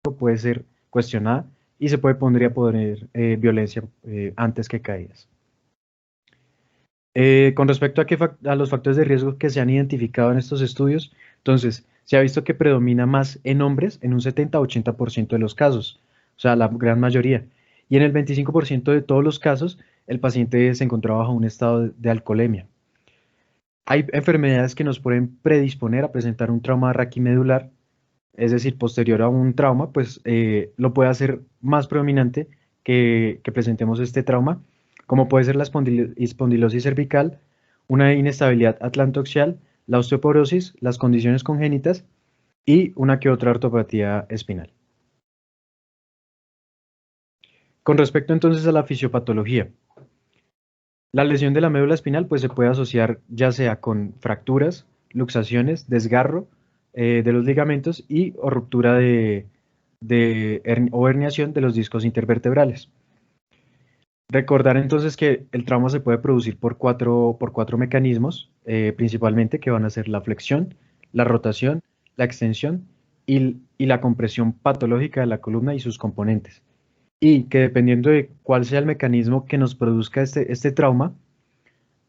psicológico puede ser cuestionada y se podría poner violencia antes que caídas. Con respecto a los factores de riesgo que se han identificado en estos estudios, entonces se ha visto que predomina más en hombres en un 70-80% de los casos, o sea, la gran mayoría. Y en el 25% de todos los casos, el paciente se encontraba bajo un estado de alcoholemia. Hay enfermedades que nos pueden predisponer a presentar un trauma raquimedular, es decir, posterior a un trauma, pues lo puede hacer más predominante que presentemos este trauma, como puede ser la espondilosis cervical, una inestabilidad atlantoaxial, la osteoporosis, las condiciones congénitas y una que otra ortopatía espinal. Con respecto entonces a la fisiopatología, la lesión de la médula espinal pues se puede asociar ya sea con fracturas, luxaciones, desgarro de los ligamentos y o ruptura o herniación de los discos intervertebrales. Recordar entonces que el trauma se puede producir por cuatro mecanismos, principalmente que van a ser la flexión, la rotación, la extensión y la compresión patológica de la columna y sus componentes. Y que dependiendo de cuál sea el mecanismo que nos produzca este trauma,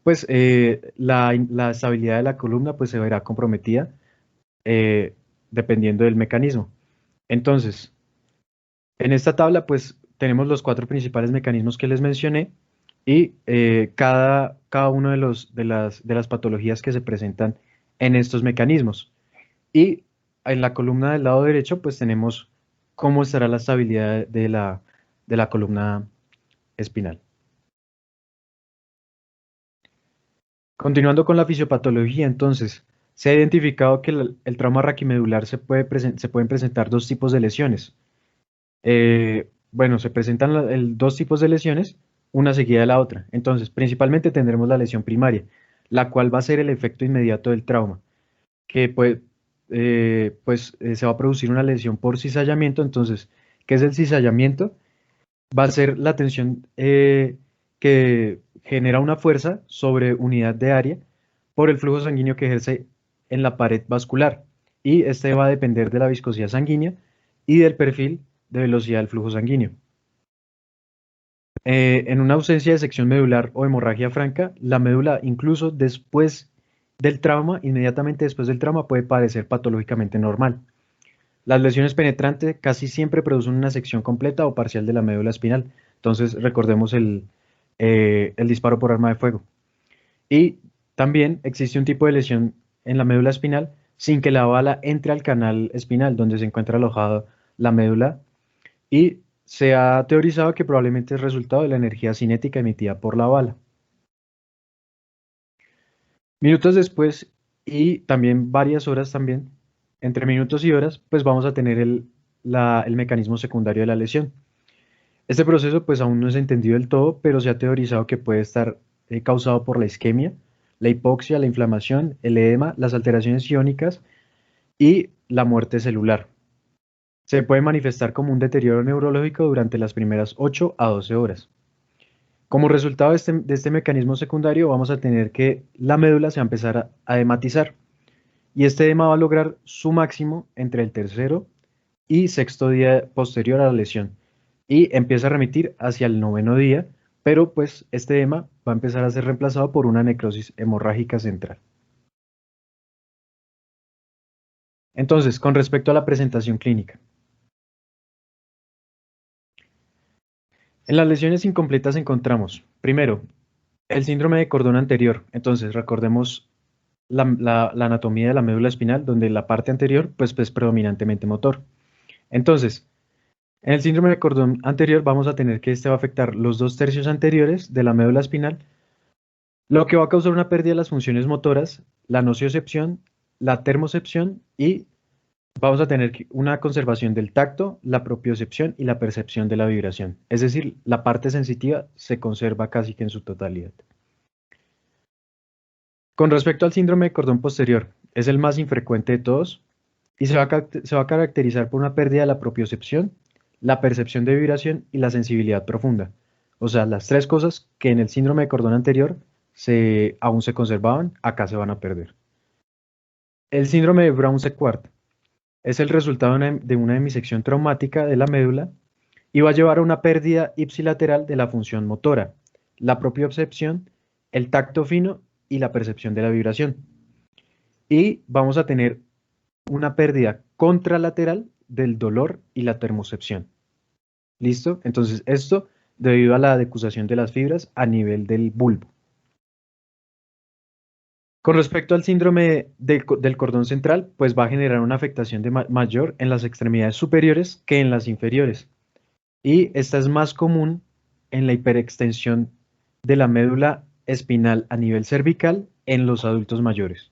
pues la estabilidad de la columna pues se verá comprometida eh, dependiendo del mecanismo. Entonces, en esta tabla pues tenemos los cuatro principales mecanismos que les mencioné y cada uno de las patologías que se presentan en estos mecanismos. Y en la columna del lado derecho pues tenemos cómo estará la estabilidad de la columna espinal. Continuando con la fisiopatología, entonces, se ha identificado que el trauma raquimedular se pueden presentar dos tipos de lesiones. Bueno, se presentan dos tipos de lesiones, una seguida de la otra. Entonces, principalmente tendremos la lesión primaria, la cual va a ser el efecto inmediato del trauma, que se va a producir una lesión por cizallamiento. Entonces, ¿qué es el cizallamiento? Va a ser la tensión que genera una fuerza sobre unidad de área por el flujo sanguíneo que ejerce en la pared vascular. Y este va a depender de la viscosidad sanguínea y del perfil de velocidad del flujo sanguíneo. En una ausencia de sección medular o hemorragia franca, la médula incluso después del trauma, inmediatamente después del trauma, puede parecer patológicamente normal. Las lesiones penetrantes casi siempre producen una sección completa o parcial de la médula espinal. Entonces recordemos el disparo por arma de fuego. Y también existe un tipo de lesión en la médula espinal sin que la bala entre al canal espinal donde se encuentra alojada la médula, y se ha teorizado que probablemente es resultado de la energía cinética emitida por la bala. Minutos después y también varias horas también, entre minutos y horas, pues vamos a tener el mecanismo secundario de la lesión. Este proceso pues aún no es entendido del todo, pero se ha teorizado que puede estar causado por la isquemia, la hipoxia, la inflamación, el edema, las alteraciones iónicas y la muerte celular. Se puede manifestar como un deterioro neurológico durante las primeras 8 a 12 horas. Como resultado de este mecanismo secundario, vamos a tener que la médula se va a empezar a edematizar, y este edema va a lograr su máximo entre el tercero y sexto día posterior a la lesión, y empieza a remitir hacia el noveno día, pero pues este edema va a empezar a ser reemplazado por una necrosis hemorrágica central. Entonces, con respecto a la presentación clínica. En las lesiones incompletas encontramos, primero, el síndrome de cordón anterior. Entonces, recordemos la anatomía de la médula espinal, donde la parte anterior pues, es predominantemente motor. Entonces, en el síndrome de cordón anterior vamos a tener que este va a afectar los 2/3 anteriores de la médula espinal, lo que va a causar una pérdida de las funciones motoras, la nociocepción, la termocepción, y vamos a tener una conservación del tacto, la propiocepción y la percepción de la vibración. Es decir, la parte sensitiva se conserva casi que en su totalidad. Con respecto al síndrome de cordón posterior, es el más infrecuente de todos y se va a caracterizar por una pérdida de la propiocepción, la percepción de vibración y la sensibilidad profunda. O sea, las tres cosas que en el síndrome de cordón anterior aún se conservaban, acá se van a perder. El síndrome de Brown-Séquard. Es el resultado de una hemisección traumática de la médula y va a llevar a una pérdida ipsilateral de la función motora, la propiocepción, el tacto fino y la percepción de la vibración. Y vamos a tener una pérdida contralateral del dolor y la termocepción. ¿Listo? Entonces, esto debido a la decusación de las fibras a nivel del bulbo. Con respecto al síndrome del cordón central, pues va a generar una afectación mayor en las extremidades superiores que en las inferiores. Y esta es más común en la hiperextensión de la médula espinal a nivel cervical en los adultos mayores.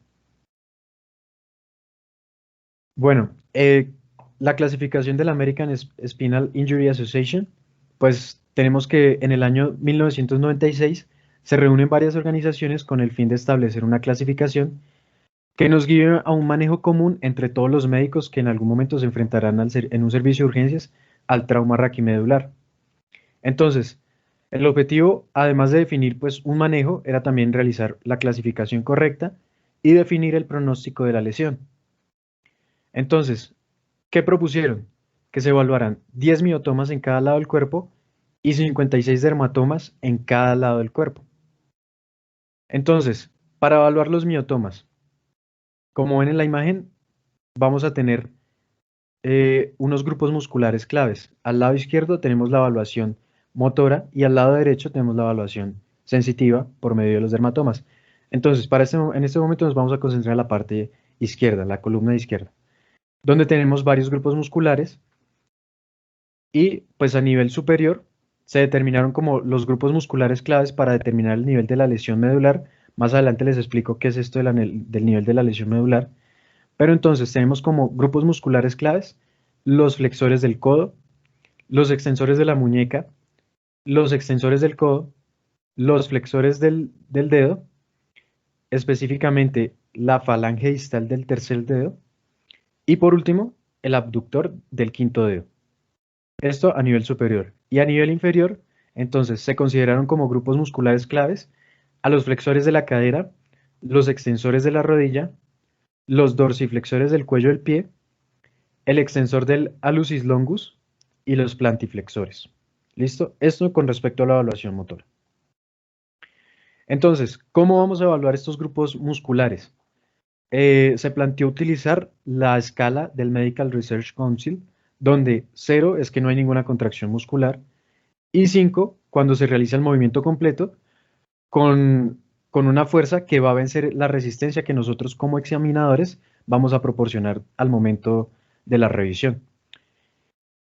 Bueno, la clasificación de la American Spinal Injury Association, pues tenemos que en el año 1996 se reúnen varias organizaciones con el fin de establecer una clasificación que nos guíe a un manejo común entre todos los médicos que en algún momento se enfrentarán en un servicio de urgencias al trauma raquimedular. Entonces, el objetivo, además de definir pues un manejo, era también realizar la clasificación correcta y definir el pronóstico de la lesión. Entonces, ¿qué propusieron? Que se evaluaran 10 miotomas en cada lado del cuerpo y 56 dermatomas en cada lado del cuerpo. Entonces, para evaluar los miotomas, como ven en la imagen, vamos a tener unos grupos musculares claves. Al lado izquierdo tenemos la evaluación motora y al lado derecho tenemos la evaluación sensitiva por medio de los dermatomas. Entonces, en este momento nos vamos a concentrar en la parte izquierda, la columna izquierda, donde tenemos varios grupos musculares y pues a nivel superior se determinaron como los grupos musculares claves para determinar el nivel de la lesión medular. Más adelante les explico qué es esto del nivel de la lesión medular. Pero entonces tenemos como grupos musculares claves los flexores del codo, los extensores de la muñeca, los extensores del codo, los flexores del dedo, específicamente la falange distal del tercer dedo, y por último, el abductor del quinto dedo. Esto a nivel superior. Y a nivel inferior, entonces se consideraron como grupos musculares claves a los flexores de la cadera, los extensores de la rodilla, los dorsiflexores del cuello del pie, el extensor del hallucis longus y los plantiflexores. ¿Listo? Esto con respecto a la evaluación motora. Entonces, ¿cómo vamos a evaluar estos grupos musculares? Se planteó utilizar la escala del Medical Research Council, donde 0 es que no hay ninguna contracción muscular y 5 cuando se realiza el movimiento completo con una fuerza que va a vencer la resistencia que nosotros como examinadores vamos a proporcionar al momento de la revisión.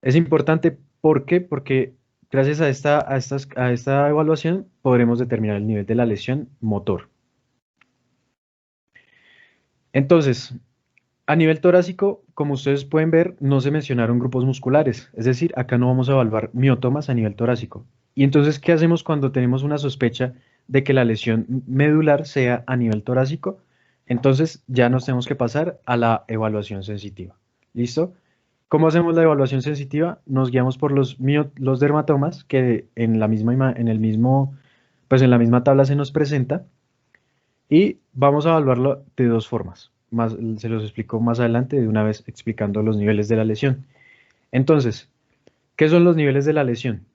Es importante, ¿por qué? Porque gracias a esta evaluación podremos determinar el nivel de la lesión motor. Entonces, a nivel torácico, como ustedes pueden ver, no se mencionaron grupos musculares, es decir, acá no vamos a evaluar miotomas a nivel torácico. Y entonces, ¿qué hacemos cuando tenemos una sospecha de que la lesión medular sea a nivel torácico? Entonces, ya nos tenemos que pasar a la evaluación sensitiva. ¿Listo? ¿Cómo hacemos la evaluación sensitiva? Nos guiamos por los dermatomas que en la misma, pues en la misma tabla se nos presenta y vamos a evaluarlo de dos formas. Se los explico más adelante de una vez explicando los niveles de la lesión. Entonces, ¿qué son los niveles de la lesión?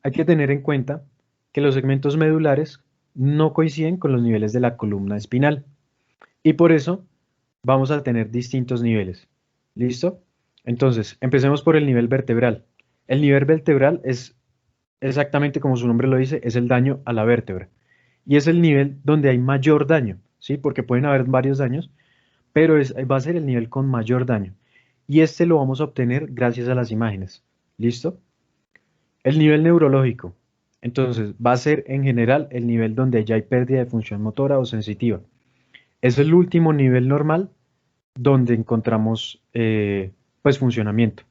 Hay que tener en cuenta que los segmentos medulares no coinciden con los niveles de la columna espinal y por eso vamos a tener distintos niveles. ¿Listo? Entonces, empecemos por el nivel vertebral. El nivel vertebral es exactamente como su nombre lo dice, es el daño a la vértebra. Y es el nivel donde hay mayor daño, ¿sí? Porque pueden haber varios daños, pero va a ser el nivel con mayor daño. Y este lo vamos a obtener gracias a las imágenes. ¿Listo? El nivel neurológico. Entonces, va a ser en general el nivel donde ya hay pérdida de función motora o sensitiva. Es el último nivel normal donde encontramos pues funcionamiento.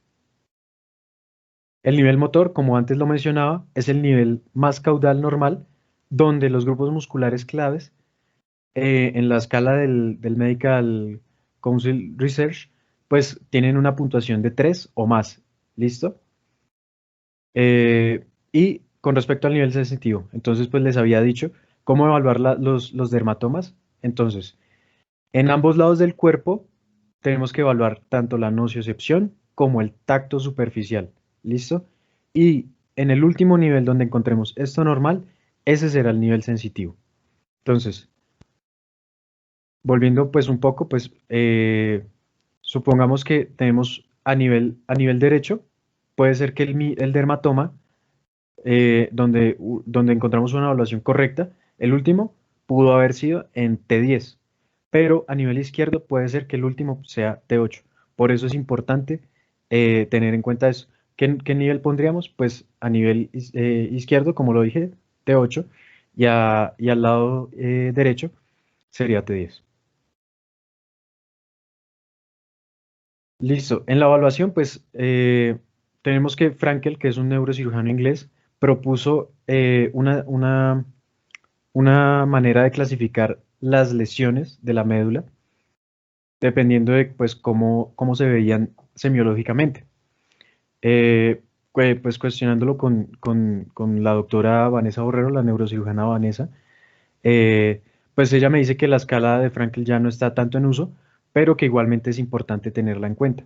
El nivel motor, como antes lo mencionaba, es el nivel más caudal normal, donde los grupos musculares claves en la escala del Medical Council Research, pues tienen una puntuación de 3 o más. ¿Listo? Y con respecto al nivel sensitivo, entonces pues les había dicho cómo evaluar los dermatomas. Entonces, en ambos lados del cuerpo tenemos que evaluar tanto la nociocepción como el tacto superficial. ¿Listo? Y en el último nivel donde encontremos esto normal, ese será el nivel sensitivo. Entonces, volviendo pues un poco, pues supongamos que tenemos a nivel derecho, puede ser que el dermatoma, donde encontramos una evaluación correcta, el último pudo haber sido en T10, pero a nivel izquierdo puede ser que el último sea T8. Por eso es importante tener en cuenta eso. ¿Qué nivel pondríamos? Pues a nivel izquierdo, como lo dije, T8, y al lado derecho sería T10. Listo. En la evaluación, pues tenemos que Frankel, que es un neurocirujano inglés, propuso una manera de clasificar las lesiones de la médula, dependiendo de pues, cómo se veían semiológicamente. Pues cuestionándolo con la doctora Vanessa Borrero, la neurocirujana Vanessa, pues ella me dice que la escala de Frankel ya no está tanto en uso, pero que igualmente es importante tenerla en cuenta,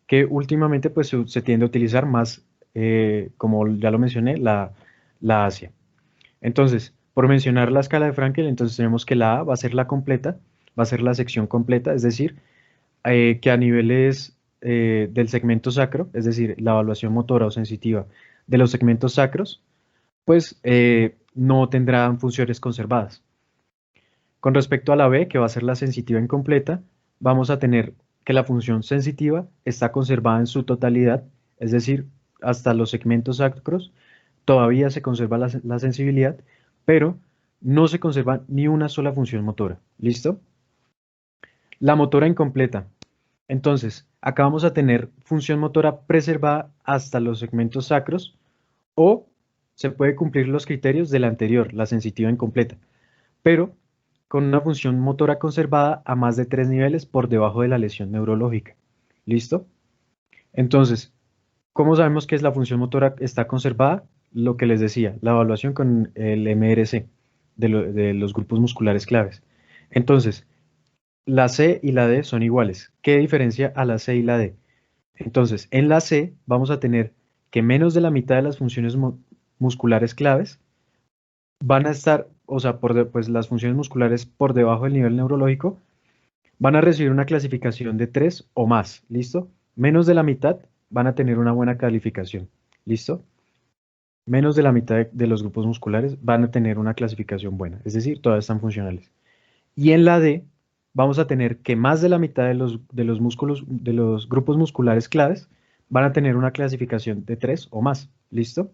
que últimamente pues se tiende a utilizar más, como ya lo mencioné, la Asia. Entonces, por mencionar la escala de Frankel, entonces tenemos que la A va a ser la completa, va a ser la sección completa, es decir, que a niveles del segmento sacro, es decir, la evaluación motora o sensitiva de los segmentos sacros, pues no tendrán funciones conservadas. Con respecto a la B, que va a ser la sensitiva incompleta, vamos a tener que la función sensitiva está conservada en su totalidad, es decir, hasta los segmentos sacros todavía se conserva la sensibilidad, pero no se conserva ni una sola función motora. ¿Listo? La motora incompleta. Entonces, acá vamos a tener función motora preservada hasta los segmentos sacros o se puede cumplir los criterios de la anterior, la sensitiva incompleta, pero con una función motora conservada a más de 3 niveles por debajo de la lesión neurológica. ¿Listo? Entonces, ¿cómo sabemos que es la función motora está conservada? Lo que les decía, la evaluación con el MRC de los grupos musculares claves. Entonces, la C y la D son iguales. ¿Qué diferencia a la C y la D? Entonces, en la C vamos a tener que menos de la mitad de las funciones musculares claves van a estar, o sea, pues las funciones musculares por debajo del nivel neurológico van a recibir una clasificación de 3 o más, ¿listo? Menos de la mitad van a tener una buena calificación, ¿listo? Menos de la mitad de los grupos musculares van a tener una clasificación buena, es decir, todas están funcionales. Y en la D vamos a tener que más de la mitad de los músculos, de los grupos musculares claves van a tener una clasificación de 3 o más, ¿listo?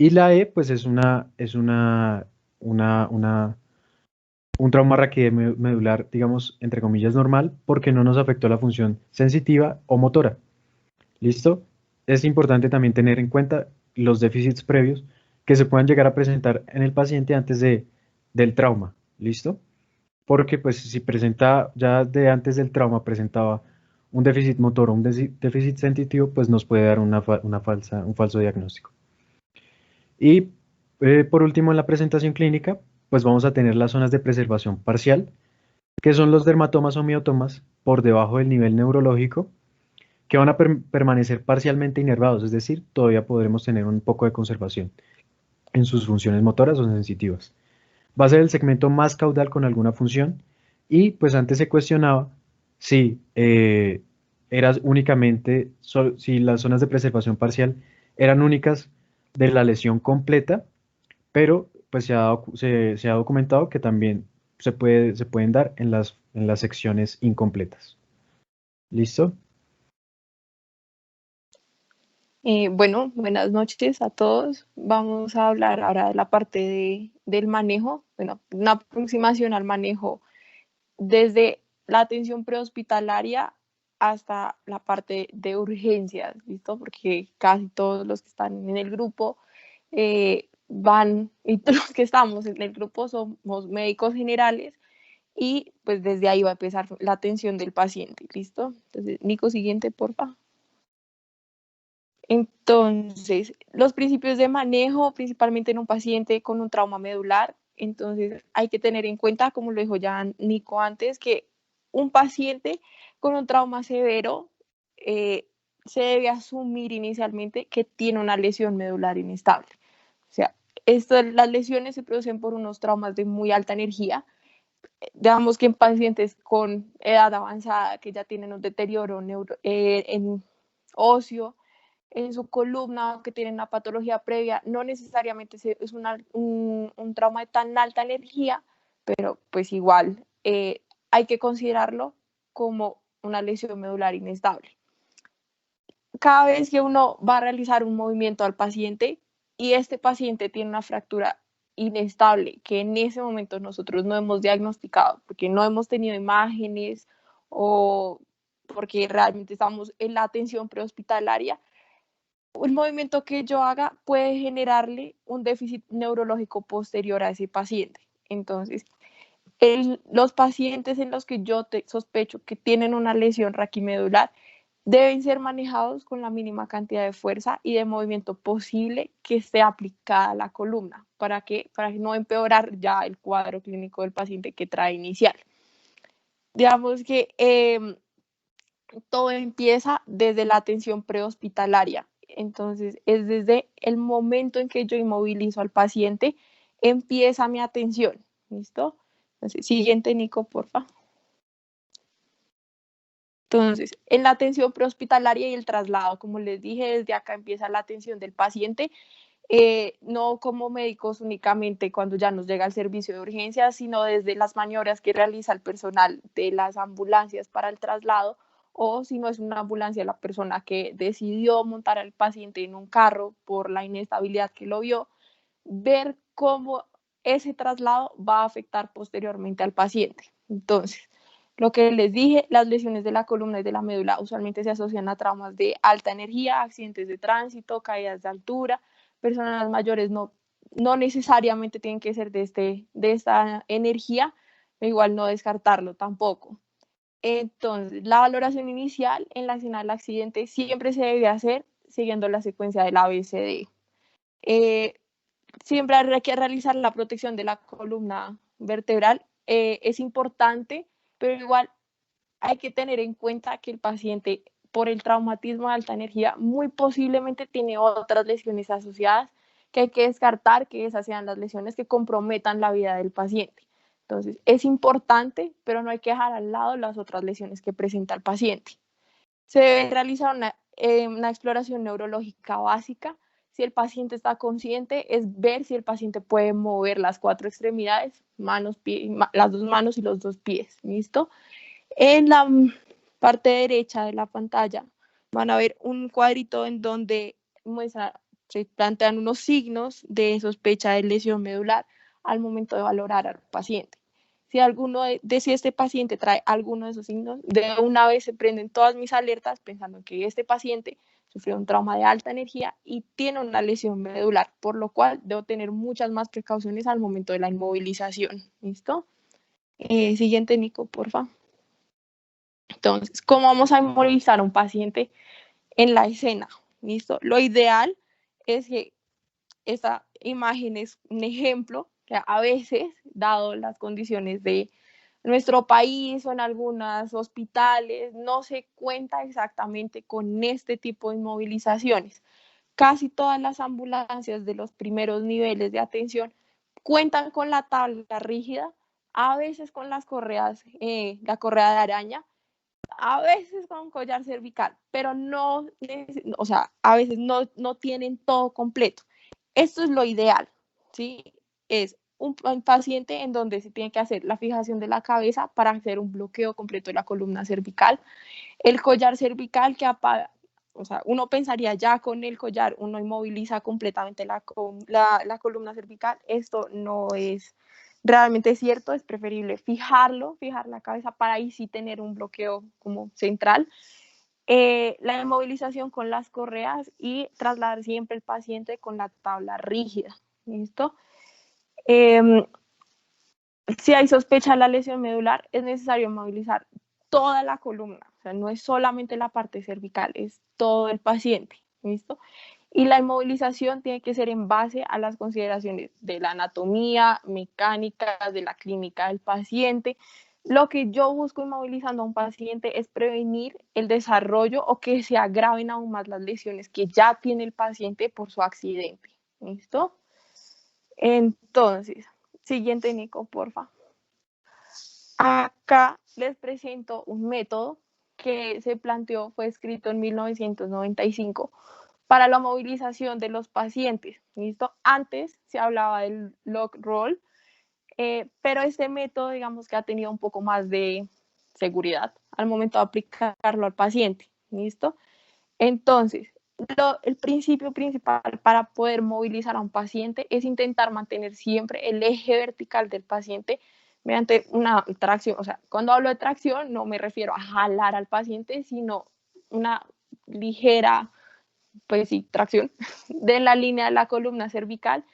Y la E, pues una, un trauma raquidiano-medular, digamos, entre comillas, normal, porque no nos afectó la función sensitiva o motora. ¿Listo? Es importante también tener en cuenta los déficits previos que se puedan llegar a presentar en el paciente antes del trauma. ¿Listo? Porque pues si presenta ya de antes del trauma presentaba un déficit motor o un déficit sensitivo, pues nos puede dar un falso diagnóstico. Y por último, en la presentación clínica, pues vamos a tener las zonas de preservación parcial, que son los dermatomas o miotomas por debajo del nivel neurológico, que van a permanecer parcialmente inervados, es decir, todavía podremos tener un poco de conservación en sus funciones motoras o sensitivas. Va a ser el segmento más caudal con alguna función y pues antes se cuestionaba si era únicamente, si las zonas de preservación parcial eran únicas de la lesión completa, pero pues se ha documentado que también se pueden dar en las secciones incompletas. ¿Listo? Bueno, buenas noches a todos. Vamos a hablar ahora de la parte del manejo, bueno, una aproximación al manejo desde la atención prehospitalaria hasta la parte de urgencias, ¿listo? Porque casi todos los que están en el grupo y todos los que estamos en el grupo somos médicos generales y pues desde ahí va a empezar la atención del paciente, ¿listo? Entonces, Nico, siguiente, por favor. Entonces, los principios de manejo, principalmente en un paciente con un trauma medular, entonces hay que tener en cuenta, como lo dijo ya Nico antes, que un paciente Con un trauma severo, se debe asumir inicialmente que tiene una lesión medular inestable. O sea, las lesiones se producen por unos traumas de muy alta energía. Digamos que en pacientes con edad avanzada que ya tienen un deterioro en óseo, en su columna, que tienen una patología previa, no necesariamente es un trauma de tan alta energía, pero pues igual hay que considerarlo como una lesión medular inestable. Cada vez que uno va a realizar un movimiento al paciente y este paciente tiene una fractura inestable que en ese momento nosotros no hemos diagnosticado porque no hemos tenido imágenes o porque realmente estamos en la atención prehospitalaria, el movimiento que yo haga puede generarle un déficit neurológico posterior a ese paciente. Entonces, los pacientes en los que yo sospecho que tienen una lesión raquimedular deben ser manejados con la mínima cantidad de fuerza y de movimiento posible que esté aplicada a la columna para no empeorar ya el cuadro clínico del paciente que trae inicial. Digamos que todo empieza desde la atención prehospitalaria. Entonces, es desde el momento en que yo inmovilizo al paciente, empieza mi atención. ¿Listo? Entonces, siguiente, Nico, porfa. Entonces, en la atención prehospitalaria y el traslado, como les dije, desde acá empieza la atención del paciente, no como médicos únicamente cuando ya nos llega el servicio de urgencias, sino desde las maniobras que realiza el personal de las ambulancias para el traslado, o si no es una ambulancia, la persona que decidió montar al paciente en un carro por la inestabilidad que lo vio, ver cómo ese traslado va a afectar posteriormente al paciente. Entonces, lo que les dije, las lesiones de la columna y de la médula usualmente se asocian a traumas de alta energía, accidentes de tránsito, caídas de altura. Personas mayores no necesariamente tienen que ser de esta energía, pero igual no descartarlo tampoco. Entonces, la valoración inicial en la escena del accidente siempre se debe hacer siguiendo la secuencia del ABCD. Siempre hay que realizar la protección de la columna vertebral. Es importante, pero igual hay que tener en cuenta que el paciente, por el traumatismo de alta energía, muy posiblemente tiene otras lesiones asociadas que hay que descartar que esas sean las lesiones que comprometan la vida del paciente. Entonces, es importante, pero no hay que dejar al lado las otras lesiones que presenta el paciente. Se debe realizar una exploración neurológica básica. Si el paciente está consciente, es ver si el paciente puede mover las 4 extremidades, las 2 manos y los 2 pies. ¿Listo? En la parte derecha de la pantalla van a ver un cuadrito en donde se plantean unos signos de sospecha de lesión medular al momento de valorar al paciente. Si este paciente trae alguno de esos signos, de una vez se prenden todas mis alertas pensando que este paciente sufrió un trauma de alta energía y tiene una lesión medular, por lo cual debo tener muchas más precauciones al momento de la inmovilización. ¿Listo? Siguiente, Nico, por favor. Entonces, ¿cómo vamos a inmovilizar a un paciente en la escena? ¿Listo? Lo ideal es que esta imagen es un ejemplo que a veces, dado las condiciones de nuestro país o en algunos hospitales, no se cuenta exactamente con este tipo de inmovilizaciones. Casi todas las ambulancias de los primeros niveles de atención cuentan con la tabla rígida, a veces con las correas, la correa de araña, a veces con collar cervical, pero no, o sea, a veces no tienen todo completo. Esto es lo ideal, ¿sí? Es un paciente en donde se tiene que hacer la fijación de la cabeza para hacer un bloqueo completo de la columna cervical. El collar cervical que apaga, o sea, uno pensaría ya con el collar uno inmoviliza completamente la columna cervical. Esto no es realmente cierto, es preferible fijar la cabeza para ahí sí tener un bloqueo como central. La inmovilización con las correas y trasladar siempre el paciente con la tabla rígida. ¿Listo? Si hay sospecha de la lesión medular, es necesario movilizar toda la columna. O sea, no es solamente la parte cervical, es todo el paciente. ¿Listo? Y la inmovilización tiene que ser en base a las consideraciones de la anatomía, mecánicas, de la clínica del paciente. Lo que yo busco inmovilizando a un paciente es prevenir el desarrollo o que se agraven aún más las lesiones que ya tiene el paciente por su accidente. ¿Listo? Entonces, siguiente, Nico, porfa. Acá les presento un método que se planteó, fue escrito en 1995 para la movilización de los pacientes. ¿Listo? Antes se hablaba del lock roll, pero este método, digamos que ha tenido un poco más de seguridad al momento de aplicarlo al paciente. ¿Listo? Entonces, el principio principal para poder movilizar a un paciente es intentar mantener siempre el eje vertical del paciente mediante una tracción. O sea, cuando hablo de tracción no me refiero a jalar al paciente, sino una ligera, pues sí, tracción de la línea de la columna cervical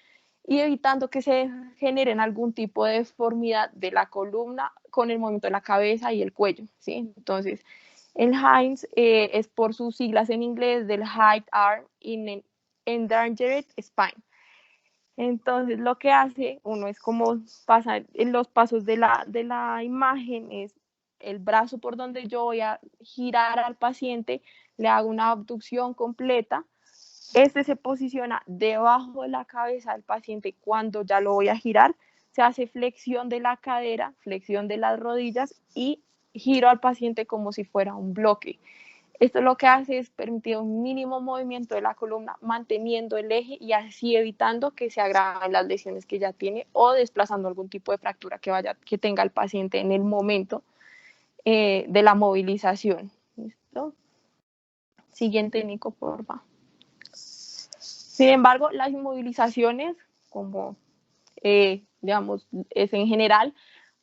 y evitando que se generen algún tipo de deformidad de la columna con el movimiento de la cabeza y el cuello, ¿sí? Entonces, el HINS es por sus siglas en inglés del High Arm in Endangered Spine. Entonces, lo que hace uno es como pasa en los pasos de la imagen, es el brazo por donde yo voy a girar al paciente, le hago una abducción completa. Este se posiciona debajo de la cabeza del paciente cuando ya lo voy a girar. Se hace flexión de la cadera, flexión de las rodillas y giro al paciente como si fuera un bloque. Esto lo que hace es permitir un mínimo movimiento de la columna, manteniendo el eje y así evitando que se agraven las lesiones que ya tiene o desplazando algún tipo de fractura que tenga el paciente en el momento de la movilización. ¿Listo? Siguiente, Nico, por favor. Sin embargo, las inmovilizaciones, como digamos, es en general,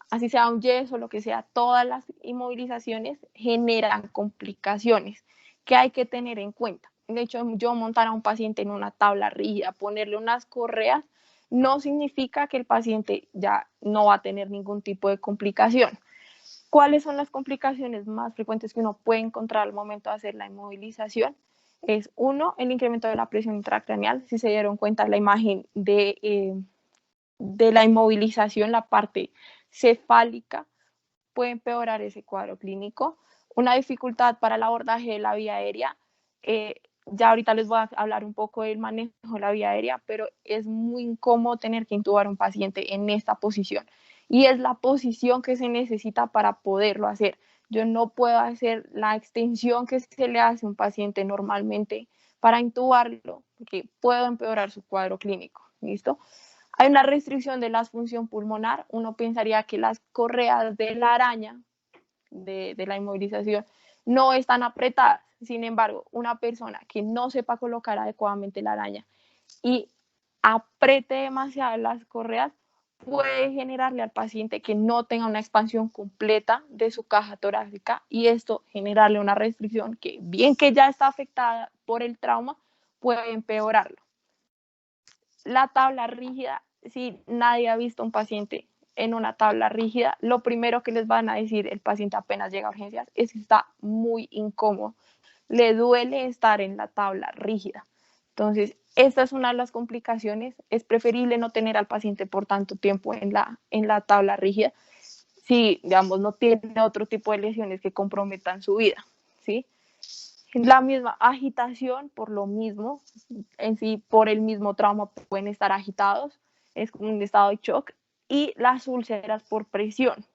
así sea un yeso, lo que sea, todas las inmovilizaciones generan complicaciones que hay que tener en cuenta. De hecho, yo montar a un paciente en una tabla rígida, ponerle unas correas, no significa que el paciente ya no va a tener ningún tipo de complicación. ¿Cuáles son las complicaciones más frecuentes que uno puede encontrar al momento de hacer la inmovilización? Es uno, el incremento de la presión intracraneal. Si se dieron cuenta, la imagen de la inmovilización, la parte cefálica, puede empeorar ese cuadro clínico. Una dificultad para el abordaje de la vía aérea. Ya ahorita les voy a hablar un poco del manejo de la vía aérea, pero es muy incómodo tener que intubar a un paciente en esta posición. Y es la posición que se necesita para poderlo hacer. Yo no puedo hacer la extensión que se le hace a un paciente normalmente para intubarlo, porque puedo empeorar su cuadro clínico. ¿Listo? Hay una restricción de la función pulmonar. Uno pensaría que las correas de la araña, de la inmovilización, no están apretadas. Sin embargo, una persona que no sepa colocar adecuadamente la araña y apriete demasiado las correas, puede generarle al paciente que no tenga una expansión completa de su caja torácica y esto generarle una restricción que, bien que ya está afectada por el trauma, puede empeorarlo. La tabla rígida, si nadie ha visto un paciente en una tabla rígida, lo primero que les van a decir el paciente apenas llega a urgencias es que está muy incómodo, le duele estar en la tabla rígida. Entonces, esta es una de las complicaciones. Es preferible no tener al paciente por tanto tiempo en la tabla rígida si, digamos, no tiene otro tipo de lesiones que comprometan su vida, ¿sí? La misma agitación, por lo mismo, en sí, por el mismo trauma, pueden estar agitados, es como un estado de shock, y las úlceras por presión.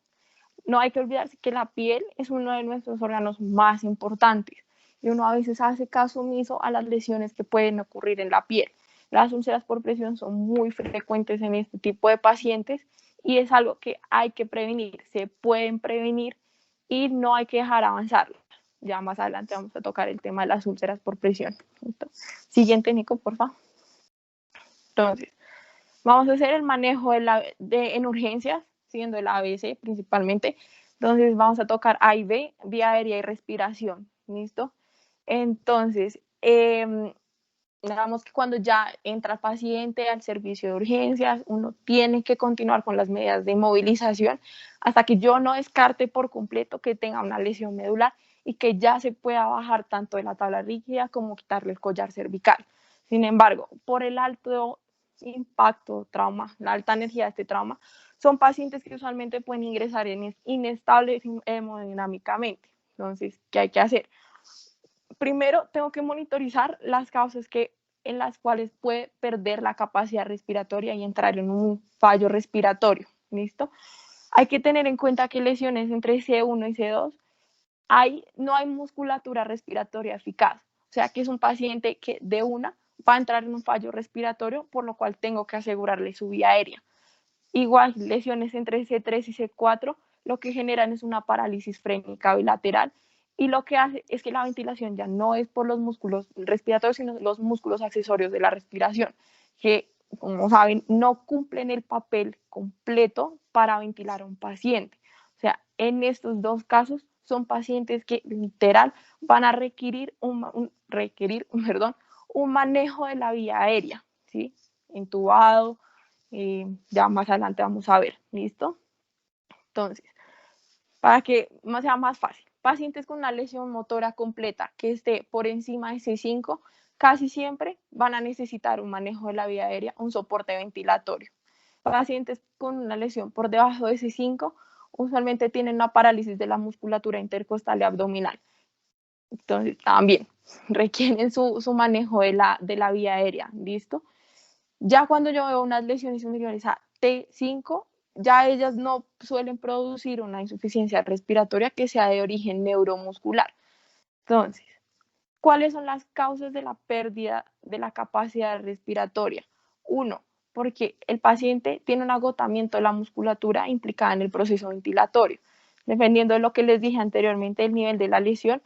No hay que olvidarse que la piel es uno de nuestros órganos más importantes y uno a veces hace caso omiso a las lesiones que pueden ocurrir en la piel. Las úlceras por presión son muy frecuentes en este tipo de pacientes y es algo que hay que prevenir, se pueden prevenir y no hay que dejar avanzarlo. Ya más adelante vamos a tocar el tema de las úlceras por presión. Entonces, siguiente, Nico, por favor. Entonces, vamos a hacer el manejo en urgencias, siendo el ABC principalmente. Entonces, vamos a tocar A y B, vía aérea y respiración. ¿Listo? Entonces, digamos que cuando ya entra el paciente al servicio de urgencias, uno tiene que continuar con las medidas de inmovilización hasta que yo no descarte por completo que tenga una lesión medular y que ya se pueda bajar tanto de la tabla rígida como quitarle el collar cervical. Sin embargo, por el alto impacto, trauma, la alta energía de este trauma, son pacientes que usualmente pueden ingresar inestables hemodinámicamente. Entonces, ¿qué hay que hacer? Primero, tengo que monitorizar las causas en las cuales puede perder la capacidad respiratoria y entrar en un fallo respiratorio. ¿Listo? Hay que tener en cuenta que lesiones entre C1 y C2 no hay musculatura respiratoria eficaz. O sea, que es un paciente que de una va a entrar en un fallo respiratorio, por lo cual tengo que asegurarle su vía aérea. Igual, lesiones entre C3 y C4 lo que generan es una parálisis frénica bilateral y lo que hace es que la ventilación ya no es por los músculos respiratorios, sino los músculos accesorios de la respiración, que, como saben, no cumplen el papel completo para ventilar a un paciente. O sea, en estos dos casos son pacientes que literal van a requerir un manejo de la vía aérea, ¿sí? Entubado, ya más adelante vamos a ver, ¿listo? Entonces, para que sea más fácil, pacientes con una lesión motora completa que esté por encima de C5, casi siempre van a necesitar un manejo de la vía aérea, un soporte ventilatorio. Pacientes con una lesión por debajo de C5 usualmente tienen una parálisis de la musculatura intercostal y abdominal. Entonces, también requieren su manejo de la vía aérea, ¿listo? Ya cuando yo veo unas lesiones inferiores a T5, ya ellas no suelen producir una insuficiencia respiratoria que sea de origen neuromuscular. Entonces, ¿cuáles son las causas de la pérdida de la capacidad respiratoria? Uno, porque el paciente tiene un agotamiento de la musculatura implicada en el proceso ventilatorio. Dependiendo de lo que les dije anteriormente, el nivel de la lesión,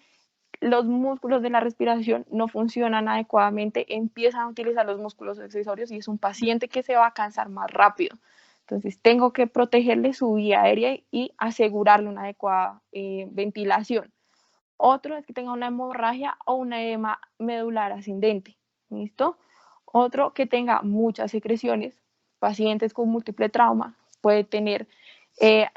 los músculos de la respiración no funcionan adecuadamente, empiezan a utilizar los músculos accesorios y es un paciente que se va a cansar más rápido. Entonces, tengo que protegerle su vía aérea y asegurarle una adecuada ventilación. Otro es que tenga una hemorragia o una edema medular ascendente. ¿Listo? Otro que tenga muchas secreciones. Pacientes con múltiple trauma puede tener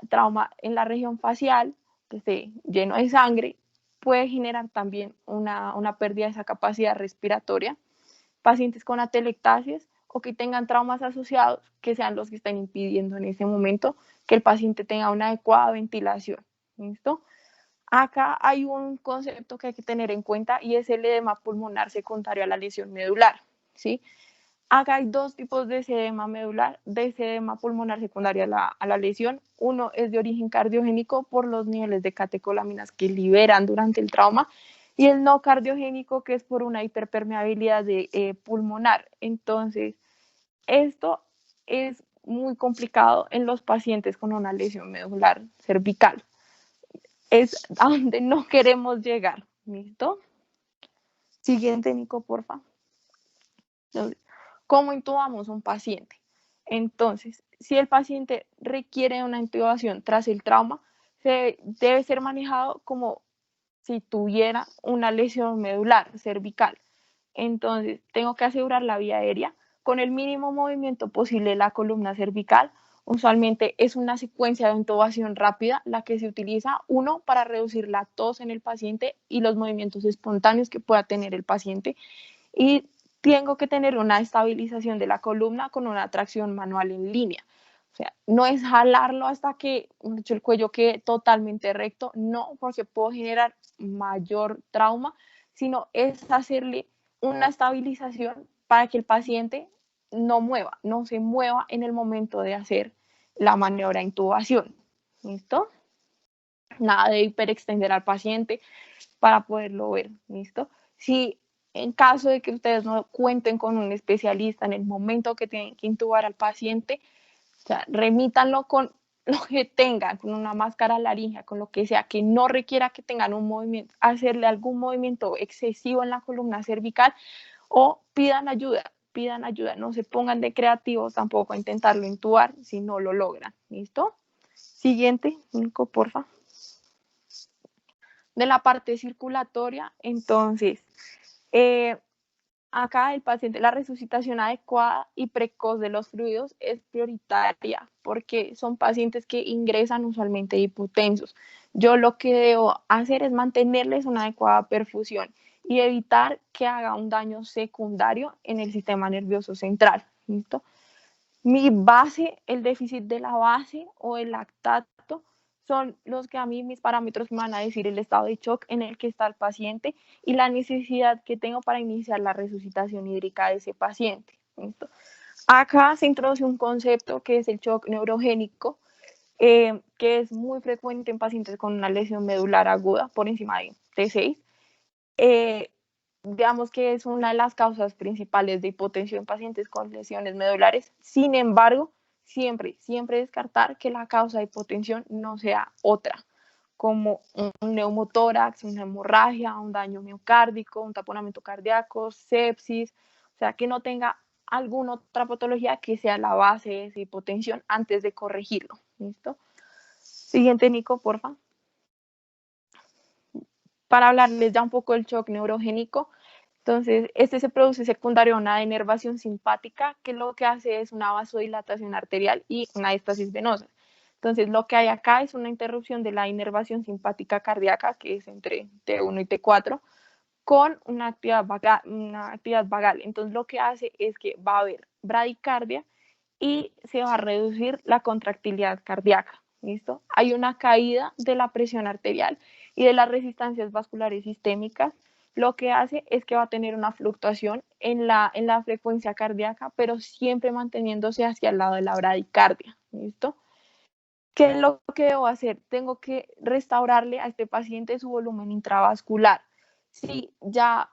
trauma en la región facial, que esté lleno de sangre, puede generar también una pérdida de esa capacidad respiratoria. Pacientes con atelectasias o que tengan traumas asociados, que sean los que estén impidiendo en ese momento que el paciente tenga una adecuada ventilación. ¿Listo? Acá hay un concepto que hay que tener en cuenta y es el edema pulmonar secundario a la lesión medular, ¿sí? Acá hay dos tipos de edema medular, de edema pulmonar secundario a la lesión. Uno es de origen cardiogénico por los niveles de catecolaminas que liberan durante el trauma y el no cardiogénico que es por una hiperpermeabilidad pulmonar. Entonces, esto es muy complicado en los pacientes con una lesión medular cervical. Es a donde no queremos llegar. ¿Listo? Siguiente, Nico, porfa. Entonces, ¿cómo intubamos a un paciente? Entonces, si el paciente requiere una intubación tras el trauma, debe ser manejado como si tuviera una lesión medular cervical. Entonces, tengo que asegurar la vía aérea con el mínimo movimiento posible de la columna cervical. Usualmente es una secuencia de intubación rápida la que se utiliza, uno, para reducir la tos en el paciente y los movimientos espontáneos que pueda tener el paciente. Y tengo que tener una estabilización de la columna con una tracción manual en línea. O sea, no es jalarlo hasta que el cuello quede totalmente recto, no, porque puedo generar mayor trauma, sino es hacerle una estabilización para que el paciente no se mueva en el momento de hacer la maniobra de intubación. ¿Listo? Nada de hiperextender al paciente para poderlo ver. ¿Listo? Si en caso de que ustedes no cuenten con un especialista en el momento que tienen que intubar al paciente, o sea, remítanlo con lo que tengan, con una máscara laringea, con lo que sea, que no requiera que tengan un movimiento, hacerle algún movimiento excesivo en la columna cervical o pidan ayuda, no se pongan de creativos tampoco a intentarlo intubar si no lo logran. ¿Listo? Siguiente, Nico, porfa. De la parte circulatoria, entonces, acá el paciente, la resucitación adecuada y precoz de los fluidos es prioritaria porque son pacientes que ingresan usualmente hipotensos. Yo lo que debo hacer es mantenerles una adecuada perfusión y evitar que haga un daño secundario en el sistema nervioso central. ¿listo? Mi base, el déficit de la base o el lactato, son los que a mí mis parámetros me van a decir el estado de shock en el que está el paciente y la necesidad que tengo para iniciar la resucitación hídrica de ese paciente. ¿Listo? Acá se introduce un concepto que es el shock neurogénico, que es muy frecuente en pacientes con una lesión medular aguda por encima de T6. Digamos que es una de las causas principales de hipotensión en pacientes con lesiones medulares. Sin embargo, siempre descartar que la causa de hipotensión no sea otra, como un neumotórax, una hemorragia, un daño miocárdico, un taponamiento cardíaco, sepsis, o sea, que no tenga alguna otra patología que sea la base de esa hipotensión antes de corregirlo. ¿Listo? Siguiente, Nico, porfa. Para hablarles ya un poco del shock neurogénico, entonces, este se produce secundario a una denervación simpática, que lo que hace es una vasodilatación arterial y una éstasis venosa. Entonces, lo que hay acá es una interrupción de la inervación simpática cardíaca, que es entre T1 y T4, con una actividad vagal. Entonces, lo que hace es que va a haber bradicardia y se va a reducir la contractilidad cardíaca. ¿Listo? Hay una caída de la presión arterial y de las resistencias vasculares sistémicas. Lo que hace es que va a tener una fluctuación en la frecuencia cardíaca, pero siempre manteniéndose hacia el lado de la bradicardia. ¿Listo? ¿Qué es lo que debo hacer? Tengo que restaurarle a este paciente su volumen intravascular. Si ya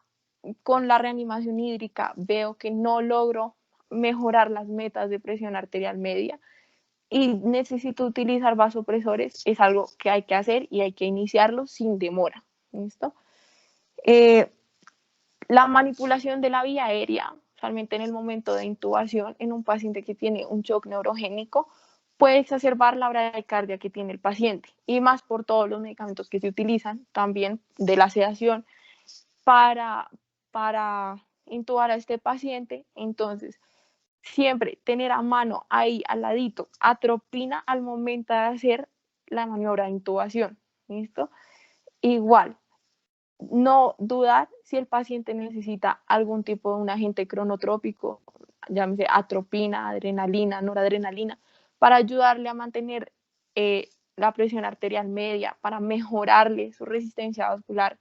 con la reanimación hídrica veo que no logro mejorar las metas de presión arterial media y necesito utilizar vasopresores, es algo que hay que hacer y hay que iniciarlo sin demora. ¿Listo? La manipulación de la vía aérea, usualmente en el momento de intubación en un paciente que tiene un shock neurogénico, puede exacerbar la bradicardia que tiene el paciente y más por todos los medicamentos que se utilizan, también de la sedación para intubar a este paciente. Entonces, siempre tener a mano ahí al ladito atropina al momento de hacer la maniobra de intubación. ¿Listo? Igual, no dudar si el paciente necesita algún tipo de un agente cronotrópico, llámese atropina, adrenalina, noradrenalina, para ayudarle a mantener la presión arterial media, para mejorarle su resistencia vascular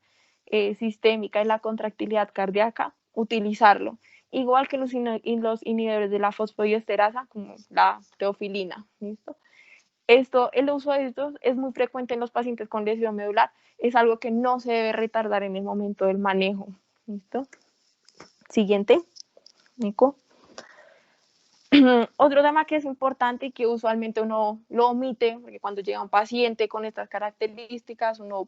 sistémica y la contractilidad cardíaca, utilizarlo. Igual que los inhibidores de la fosfodiesterasa, como la teofilina. ¿Listo? El uso de estos es muy frecuente en los pacientes con lesión medular, es algo que no se debe retardar en el momento del manejo. ¿Listo? Siguiente, Nico. Otro tema que es importante y que usualmente uno lo omite, porque cuando llega un paciente con estas características, uno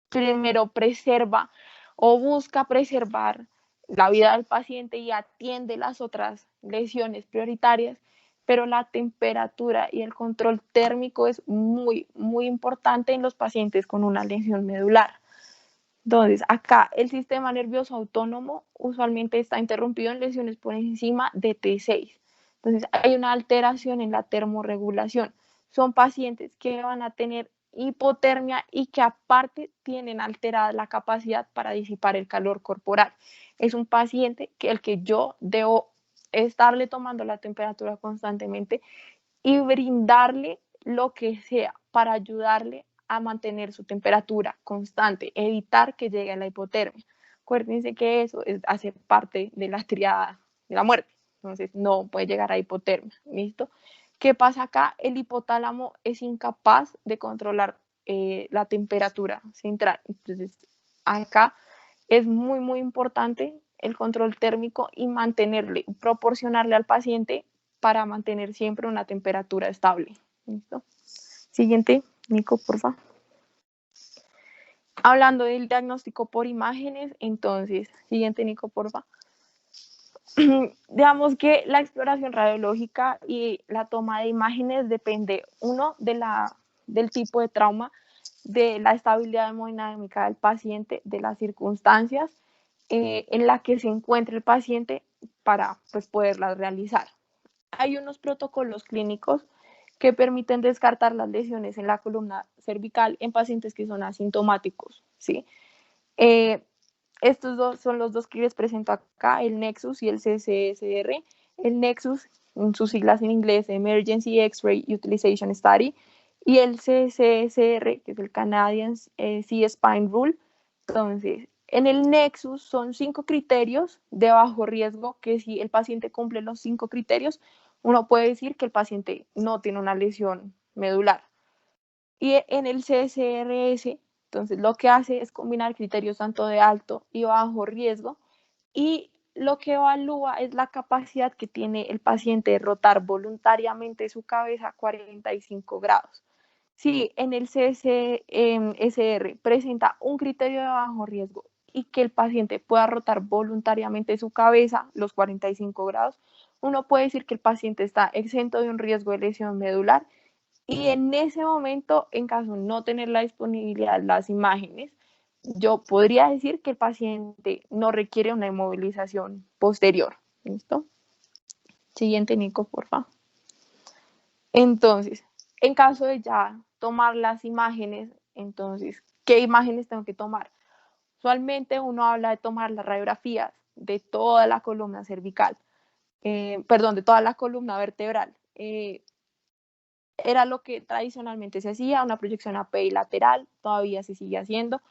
primero preserva o busca preservar la vida del paciente y atiende las otras lesiones prioritarias, pero la temperatura y el control térmico es muy, muy importante en los pacientes con una lesión medular. Entonces, acá el sistema nervioso autónomo usualmente está interrumpido en lesiones por encima de T6. Entonces, hay una alteración en la termorregulación. Son pacientes que van a tener hipotermia y que aparte tienen alterada la capacidad para disipar el calor corporal. Es un paciente que el que yo debo estarle tomando la temperatura constantemente y brindarle lo que sea para ayudarle a mantener su temperatura constante, evitar que llegue a la hipotermia. Acuérdense que eso hace parte de la triada de la muerte, entonces no puede llegar a hipotermia, ¿listo? ¿Qué pasa acá? El hipotálamo es incapaz de controlar la temperatura central, entonces acá es muy, muy importante el control térmico y mantenerle, proporcionarle al paciente para mantener siempre una temperatura estable. ¿Listo? Siguiente, Nico, por favor. Hablando del diagnóstico por imágenes, entonces, siguiente, Nico, por favor. Digamos que la exploración radiológica y la toma de imágenes depende, uno, del tipo de trauma, de la estabilidad hemodinámica del paciente, de las circunstancias en las que se encuentra el paciente para pues, poderlas realizar. Hay unos protocolos clínicos que permiten descartar las lesiones en la columna cervical en pacientes que son asintomáticos, ¿sí? Estos dos son los dos que les presento acá, el Nexus y el CCSR. el Nexus, en sus siglas en inglés, Emergency X-Ray Utilization Study, y el CCSR, que es el Canadian C-Spine Rule. Entonces, en el Nexus son 5 criterios de bajo riesgo que si el paciente cumple los 5 criterios, uno puede decir que el paciente no tiene una lesión medular. Y en el CSRS, entonces lo que hace es combinar criterios tanto de alto y bajo riesgo, y lo que evalúa es la capacidad que tiene el paciente de rotar voluntariamente su cabeza a 45 grados. Si en el CSR presenta un criterio de bajo riesgo y que el paciente pueda rotar voluntariamente su cabeza los 45 grados, uno puede decir que el paciente está exento de un riesgo de lesión medular, y en ese momento, en caso de no tener la disponibilidad de las imágenes, yo podría decir que el paciente no requiere una inmovilización posterior. ¿Listo? Siguiente, Nico, por favor. Entonces, en caso de ya tomar las imágenes, entonces, ¿qué imágenes tengo que tomar? Usualmente uno habla de tomar las radiografías de toda la columna cervical, de toda la columna vertebral. Era lo que tradicionalmente se hacía, una proyección API lateral, todavía se sigue haciendo.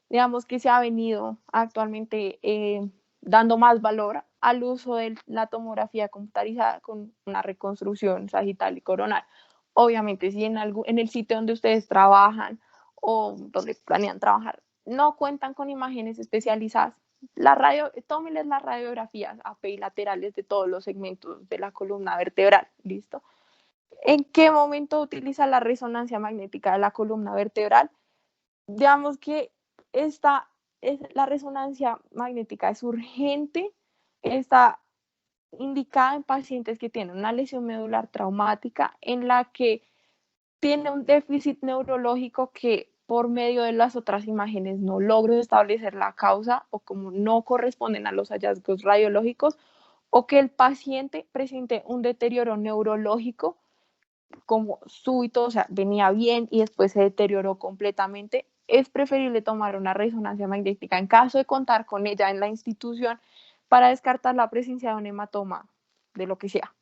Digamos que se ha venido actualmente dando más valor al uso de la tomografía computarizada con una reconstrucción sagital y coronal. Obviamente, si en el sitio donde ustedes trabajan o donde planean trabajar no cuentan con imágenes especializadas, tómenles las radiografías API laterales de todos los segmentos de la columna vertebral. ¿Listo? ¿En qué momento utiliza la resonancia magnética de la columna vertebral? Digamos que la resonancia magnética es urgente, está indicada en pacientes que tienen una lesión medular traumática en la que tiene un déficit neurológico que por medio de las otras imágenes no logro establecer la causa, o como no corresponden a los hallazgos radiológicos, o que el paciente presente un deterioro neurológico como súbito, o sea, venía bien y después se deterioró completamente. Es preferible tomar una resonancia magnética en caso de contar con ella en la institución para descartar la presencia de un hematoma, de lo que sea,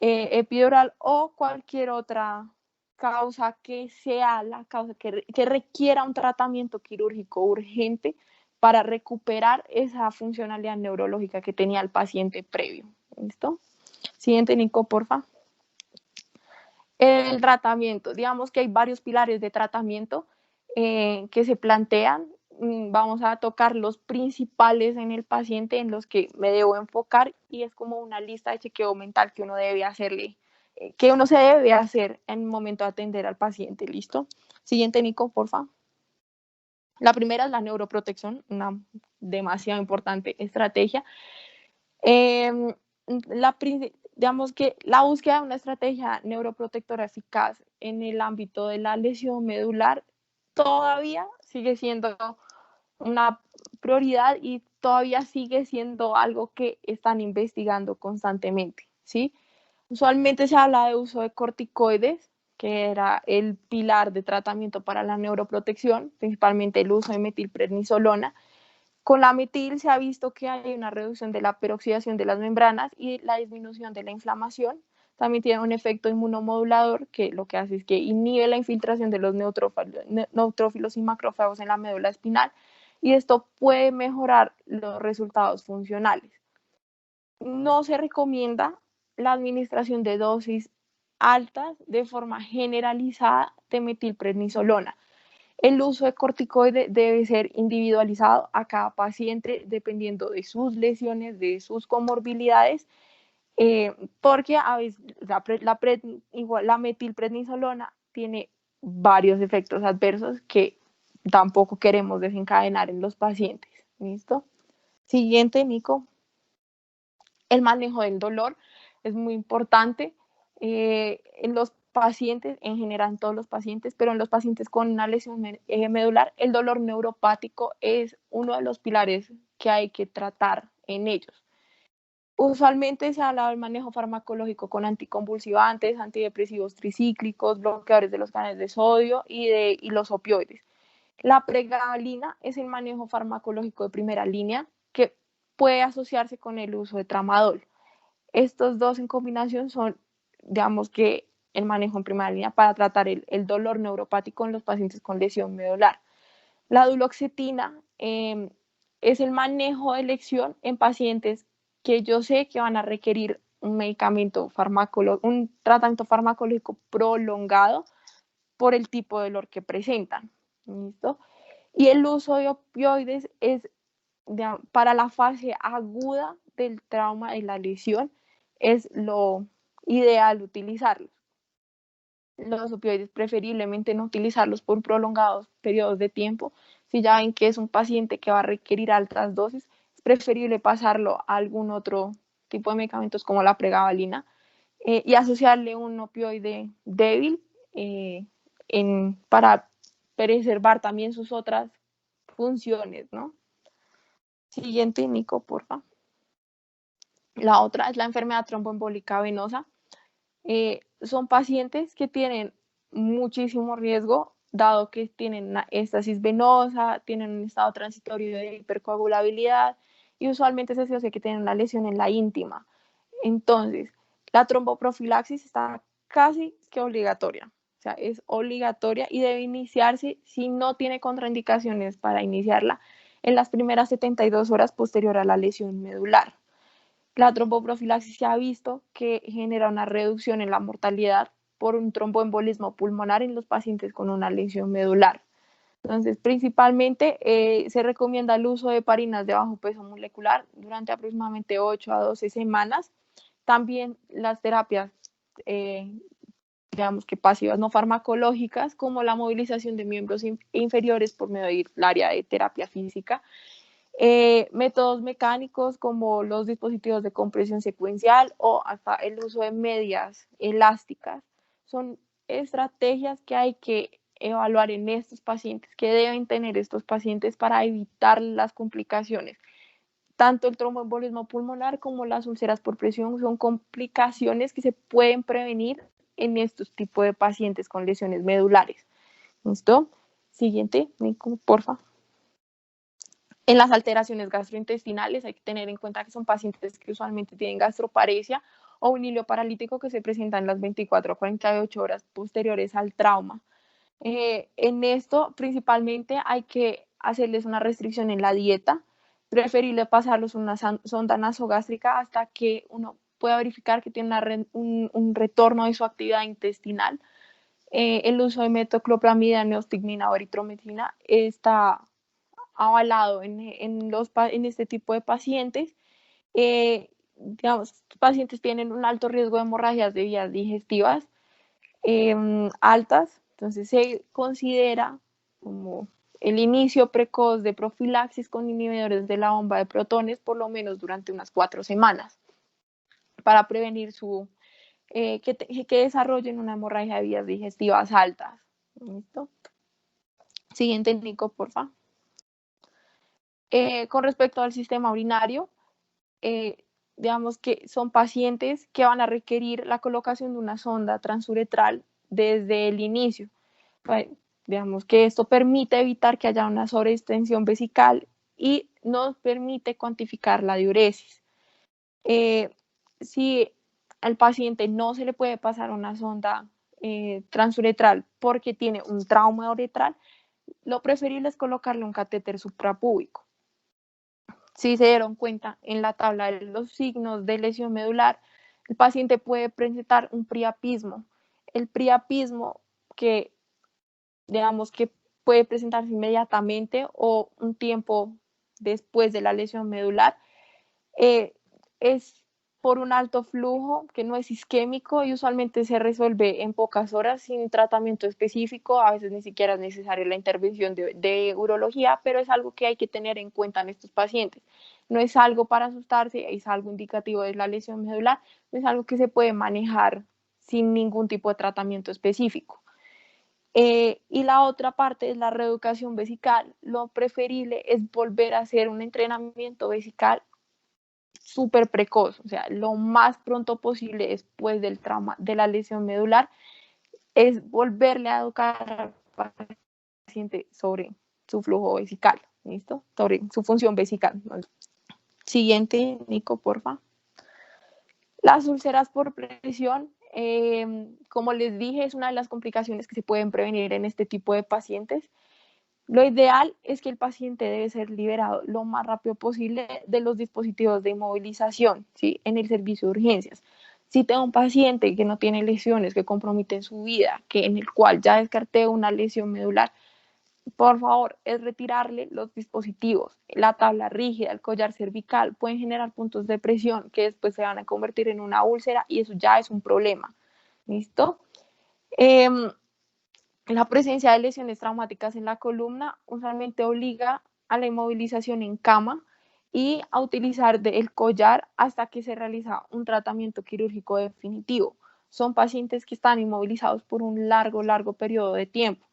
epidural o cualquier otra causa que sea la causa que requiera un tratamiento quirúrgico urgente para recuperar esa funcionalidad neurológica que tenía el paciente previo. ¿Listo? Siguiente, Nico, porfa. El tratamiento, digamos que hay varios pilares de tratamiento que se plantean. Vamos a tocar los principales en el paciente en los que me debo enfocar, y es como una lista de chequeo mental que uno debe hacerle, que uno se debe hacer en el momento de atender al paciente. ¿Listo? Siguiente, Nico, porfa. La primera es la neuroprotección, una demasiado importante estrategia. Digamos que la búsqueda de una estrategia neuroprotectora eficaz en el ámbito de la lesión medular todavía sigue siendo una prioridad y todavía sigue siendo algo que están investigando constantemente, ¿sí? Usualmente se habla de uso de corticoides, que era el pilar de tratamiento para la neuroprotección, principalmente el uso de metilprednisolona. Con la metil se ha visto que hay una reducción de la peroxidación de las membranas y la disminución de la inflamación. También tiene un efecto inmunomodulador que lo que hace es que inhibe la infiltración de los neutrófilos y macrófagos en la médula espinal, y esto puede mejorar los resultados funcionales. No se recomienda la administración de dosis altas de forma generalizada de metilprednisolona. El uso de corticoide debe ser individualizado a cada paciente dependiendo de sus lesiones, de sus comorbilidades, porque a veces la metilprednisolona tiene varios efectos adversos que tampoco queremos desencadenar en los pacientes. ¿Listo? Siguiente, Nico. El manejo del dolor es muy importante en los pacientes, en general en todos los pacientes, pero en los pacientes con una lesión medular, el dolor neuropático es uno de los pilares que hay que tratar en ellos. Usualmente se habla del manejo farmacológico con anticonvulsivantes, antidepresivos tricíclicos, bloqueadores de los canales de sodio y los opioides. La pregabalina es el manejo farmacológico de primera línea que puede asociarse con el uso de tramadol. Estos dos en combinación son, digamos que, el manejo en primera línea para tratar el dolor neuropático en los pacientes con lesión medular. La duloxetina es el manejo de elección en pacientes que yo sé que van a requerir un medicamento un tratamiento farmacológico prolongado por el tipo de dolor que presentan. ¿Listo? Y el uso de opioides es para la fase aguda del trauma de la lesión, es lo ideal utilizarlos. Los opioides preferiblemente no utilizarlos por prolongados periodos de tiempo. Si ya ven que es un paciente que va a requerir altas dosis, es preferible pasarlo a algún otro tipo de medicamentos como la pregabalina y asociarle un opioide débil para preservar también sus otras funciones, ¿no? Siguiente, Nico, porfa. La otra es la enfermedad tromboembólica venosa. Son pacientes que tienen muchísimo riesgo, dado que tienen una éstasis venosa, tienen un estado transitorio de hipercoagulabilidad y usualmente se asocia que tienen una lesión en la íntima. Entonces, la tromboprofilaxis está casi que obligatoria. O sea, es obligatoria y debe iniciarse si no tiene contraindicaciones para iniciarla en las primeras 72 horas posterior a la lesión medular. La tromboprofilaxis se ha visto que genera una reducción en la mortalidad por un tromboembolismo pulmonar en los pacientes con una lesión medular. Entonces, principalmente se recomienda el uso de heparinas de bajo peso molecular durante aproximadamente 8 a 12 semanas. También las terapias, digamos que pasivas no farmacológicas, como la movilización de miembros inferiores por medio del área de terapia física. Métodos mecánicos como los dispositivos de compresión secuencial o hasta el uso de medias elásticas son estrategias que hay que evaluar en estos pacientes, que deben tener estos pacientes para evitar las complicaciones. Tanto el tromboembolismo pulmonar como las úlceras por presión son complicaciones que se pueden prevenir en estos tipos de pacientes con lesiones medulares. ¿Listo? Siguiente, Nico, porfa. En las alteraciones gastrointestinales hay que tener en cuenta que son pacientes que usualmente tienen gastroparesia o un hilo paralítico que se presenta en las 24 a 48 horas posteriores al trauma. En esto principalmente hay que hacerles una restricción en la dieta, preferible pasarlos una sonda nasogástrica hasta que uno pueda verificar que tiene un retorno de su actividad intestinal. El uso de metoclopramida, neostigmina o eritromicina está avalado en este tipo de pacientes. Digamos, pacientes tienen un alto riesgo de hemorragias de vías digestivas altas, entonces se considera como el inicio precoz de profilaxis con inhibidores de la bomba de protones por lo menos durante unas 4 semanas para prevenir que desarrollen una hemorragia de vías digestivas altas. ¿Listo? Siguiente, Nico, porfa. Con respecto al sistema urinario, digamos que son pacientes que van a requerir la colocación de una sonda transuretral desde el inicio. Digamos que esto permite evitar que haya una sobreextensión vesical y nos permite cuantificar la diuresis. Si al paciente no se le puede pasar una sonda transuretral porque tiene un trauma uretral, lo preferible es colocarle un catéter suprapúbico. Si se dieron cuenta en la tabla de los signos de lesión medular, el paciente puede presentar un priapismo. El priapismo que digamos que puede presentarse inmediatamente o un tiempo después de la lesión medular, es por un alto flujo que no es isquémico y usualmente se resuelve en pocas horas sin tratamiento específico. A veces ni siquiera es necesaria la intervención de urología, pero es algo que hay que tener en cuenta en estos pacientes. No es algo para asustarse, es algo indicativo de la lesión medular, no es algo que se puede manejar sin ningún tipo de tratamiento específico. Y la otra parte es la reeducación vesical. Lo preferible es volver a hacer un entrenamiento vesical súper precoz, o sea, lo más pronto posible después del trauma, de la lesión medular, es volverle a educar al paciente sobre su flujo vesical, ¿listo? Sobre su función vesical. Siguiente, Nico, porfa. Las úlceras por presión, como les dije, es una de las complicaciones que se pueden prevenir en este tipo de pacientes. Lo ideal es que el paciente debe ser liberado lo más rápido posible de los dispositivos de inmovilización, ¿sí? En el servicio de urgencias. Si tengo un paciente que no tiene lesiones que comprometen su vida, que en el cual ya descarté una lesión medular, por favor, es retirarle los dispositivos. La tabla rígida, el collar cervical pueden generar puntos de presión que después se van a convertir en una úlcera y eso ya es un problema. ¿Listo? La presencia de lesiones traumáticas en la columna usualmente obliga a la inmovilización en cama y a utilizar el collar hasta que se realiza un tratamiento quirúrgico definitivo. Son pacientes que están inmovilizados por un largo periodo de tiempo,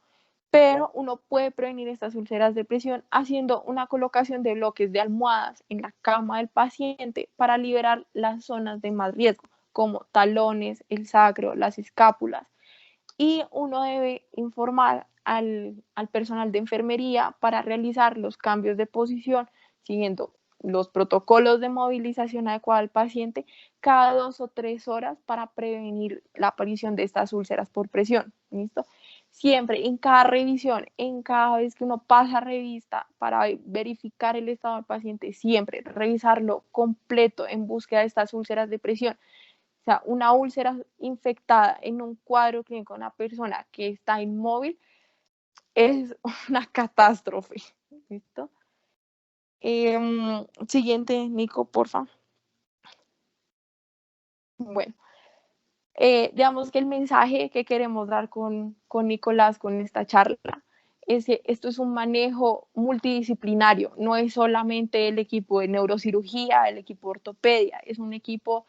pero uno puede prevenir estas úlceras de presión haciendo una colocación de bloques de almohadas en la cama del paciente para liberar las zonas de más riesgo, como talones, el sacro, las escápulas. Y uno debe informar al personal de enfermería para realizar los cambios de posición siguiendo los protocolos de movilización adecuada al paciente cada 2 o 3 horas para prevenir la aparición de estas úlceras por presión. ¿Listo? Siempre, en cada revisión, en cada vez que uno pasa revista para verificar el estado del paciente, siempre revisarlo completo en búsqueda de estas úlceras de presión. O sea, una úlcera infectada en un cuadro clínico de una persona que está inmóvil es una catástrofe. ¿Listo? Siguiente, Nico, porfa. Bueno, digamos que el mensaje que queremos dar con Nicolás con esta charla es que esto es un manejo multidisciplinario, no es solamente el equipo de neurocirugía, el equipo de ortopedia, es un equipo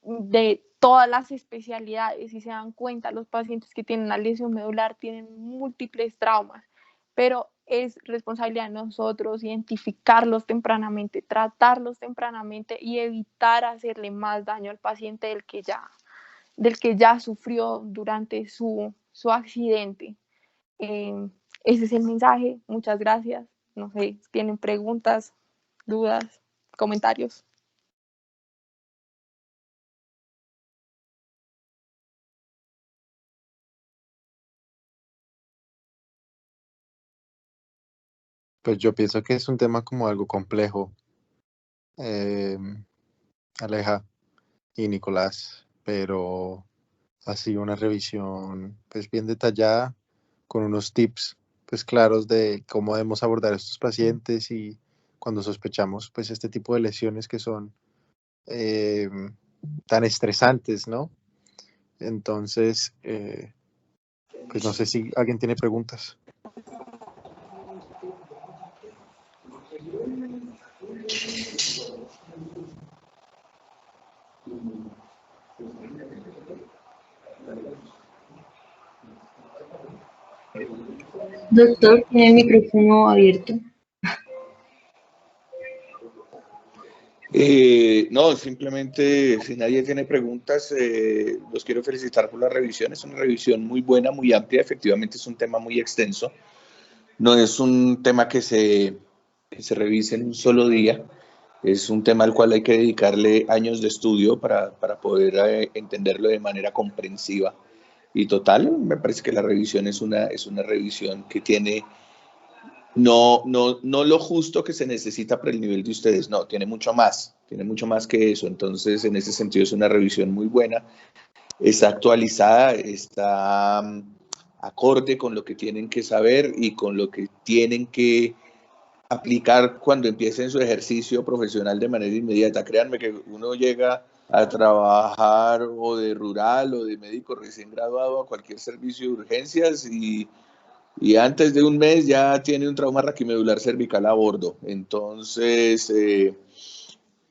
de todas las especialidades. Si se dan cuenta, los pacientes que tienen una lesión medular tienen múltiples traumas, pero es responsabilidad de nosotros identificarlos tempranamente, tratarlos tempranamente y evitar hacerle más daño al paciente del que ya sufrió durante su accidente. Ese es el mensaje. Muchas gracias. No sé, ¿tienen preguntas, dudas, comentarios? Pues yo pienso que es un tema como algo complejo, Aleja y Nicolás, pero ha sido una revisión pues bien detallada con unos tips pues claros de cómo debemos abordar a estos pacientes y cuando sospechamos pues este tipo de lesiones que son eh, tan estresantes, ¿no? Entonces, pues no sé si alguien tiene preguntas. Doctor, tiene el micrófono abierto. No, simplemente si nadie tiene preguntas, los quiero felicitar por la revisión. Es una revisión muy buena, muy amplia. Efectivamente es un tema muy extenso. No es un tema que se revise en un solo día. Es un tema al cual hay que dedicarle años de estudio para poder entenderlo de manera comprensiva y total. Me parece que la revisión es una revisión que tiene no lo justo que se necesita para el nivel de ustedes, no, tiene mucho más que eso. Entonces, en ese sentido es una revisión muy buena, está actualizada, está acorde con lo que tienen que saber y con lo que tienen que aplicar cuando empiecen su ejercicio profesional de manera inmediata. Créanme que uno llega a trabajar o de rural o de médico recién graduado a cualquier servicio de urgencias y antes de un mes ya tiene un trauma raquimedular cervical a bordo. Entonces,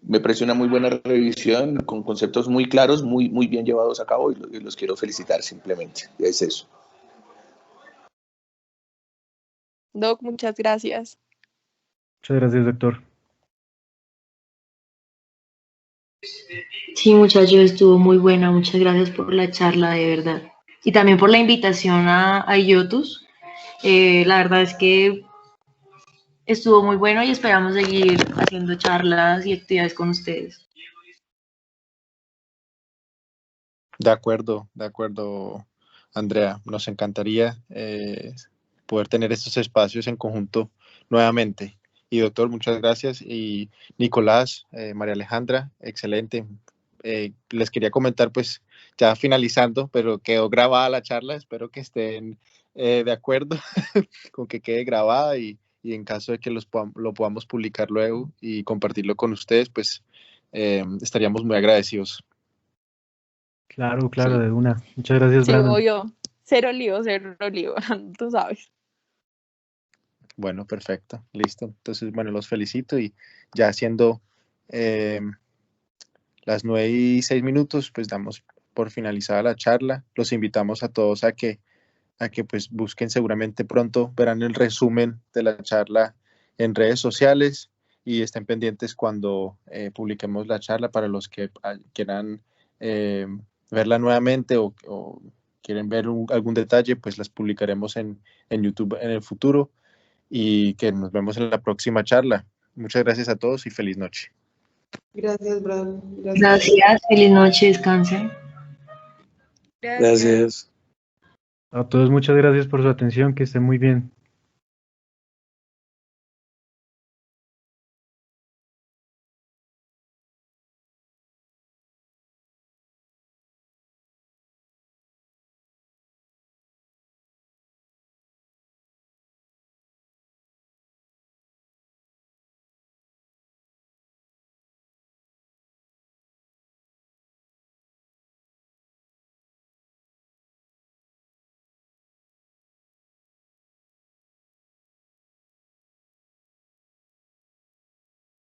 me parece una muy buena revisión con conceptos muy claros, muy bien llevados a cabo y los quiero felicitar simplemente. Es eso. Doc, muchas gracias. Muchas gracias, doctor. Sí, muchachos, estuvo muy buena. Muchas gracias por la charla, de verdad. Y también por la invitación a IOTUS. La verdad es que estuvo muy bueno y esperamos seguir haciendo charlas y actividades con ustedes. De acuerdo, Andrea. Nos encantaría poder tener estos espacios en conjunto nuevamente. Y doctor, muchas gracias. Y Nicolás, María Alejandra, excelente. Les quería comentar, pues, ya finalizando, pero quedó grabada la charla. Espero que estén de acuerdo con que quede grabada y en caso de que lo podamos publicar luego y compartirlo con ustedes, pues estaríamos muy agradecidos. Claro, Sí. de una. Muchas gracias, Sí, Brandon. obvio. Cero lío, tú sabes. Bueno, perfecto, listo. Entonces, bueno, los felicito y ya siendo las 9:06, pues damos por finalizada la charla. Los invitamos a todos a que pues busquen, seguramente pronto verán el resumen de la charla en redes sociales y estén pendientes cuando publiquemos la charla para los que quieran verla nuevamente o quieren ver algún detalle, pues las publicaremos en YouTube en el futuro y que nos vemos en la próxima charla. Muchas gracias a todos y feliz noche. Gracias, Brandon. Gracias, feliz noche, descansen. Gracias. A todos muchas gracias por su atención, que estén muy bien.